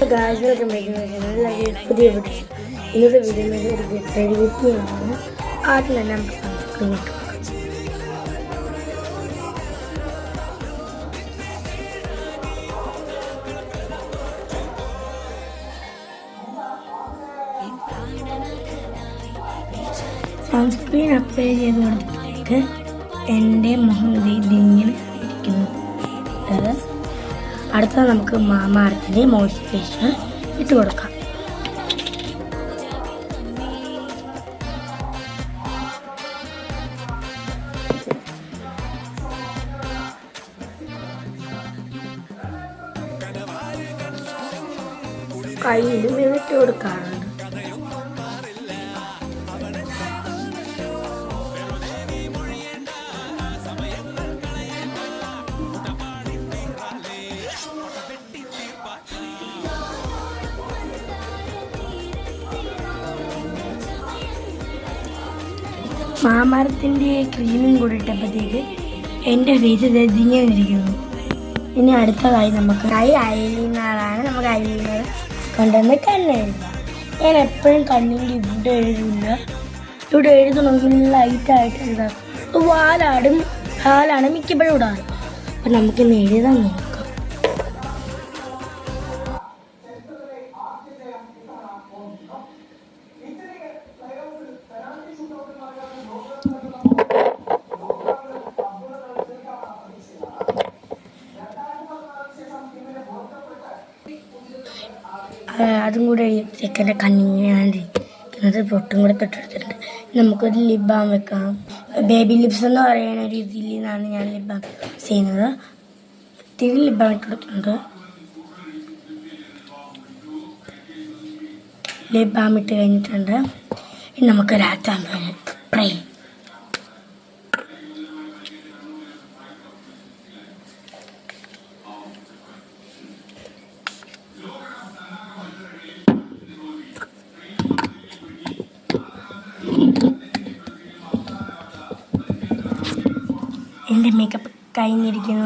Guys welcome back പുതിയ video. ഇന്നത്തെ വീഡിയോയിൽ ഒരു ഗെറ്റ് റെഡി വിത്ത് മീ ആണ്. ആദ്യം തന്നെ നമുക്ക് സൺസ്ക്രീൻ ഇട്ടു സൺസ്ക്രീൻ അപ്ലൈ ചെയ്ത് കൊടുത്തിട്ട് എൻ്റെ മുഖം ഇതിങ്ങനെ ഇരിക്കുന്നു. അടുത്ത നമുക്ക് മാമാർത്തിൻ്റെ മോയ്സ്ചറൈസർ ഇട്ട് കൊടുക്കാം. കയ്യിലും ഇട്ട് കൊടുക്കാറുണ്ട്. മാമരത്തിൻ്റെ ക്രീമും കൂടി ഇട്ടപ്പോഴത്തേക്ക് എൻ്റെ ഫേസ് ഇങ്ങനെ ഇരിക്കുന്നു. ഇനി അടുത്തതായി നമുക്ക് ഐലൈനറാണ്. നമുക്ക് ഐലൈനർ കൊണ്ടുവന്ന് കണ്ണെഴുതുക. ഞാൻ എപ്പോഴും കണ്ണിൻ്റെ ഇവിടെ എഴുതില്ല. ഇവിടെ എഴുതണമെങ്കിൽ ലൈറ്റായിട്ട് എഴുതാം. വാലാണ് മിക്കപ്പോഴും ഇടാറ്. അപ്പം നമുക്കിന്ന് എഴുതാൻ നോക്കാം. അതും കൂടെ ചെക്കൻ്റെ കണ്ണിങ്ങനെയാണ് ഇരിക്കുന്നത്. പൊട്ടും കൂടെ തൊട്ടെടുത്തിട്ടുണ്ട്. നമുക്കൊരു ലിപ് ബാം വെക്കാം. ബേബി ലിപ്സ് എന്ന് പറയുന്ന ഒരു ഇതിൽ നിന്നാണ് ഞാൻ ലിപ് ബാം ചെയ്യുന്നത്. ഒത്തിരി ലിപ് ബാം ഇട്ട് കൊടുത്തിട്ടുണ്ട്. ലിപ് ബാം ഇട്ട് കഴിഞ്ഞിട്ടുണ്ട്. ഇനി നമുക്ക് രാത്രി സ്പ്രേ എൻ്റെ മേക്കപ്പ് കഴിഞ്ഞിരിക്കുന്നു.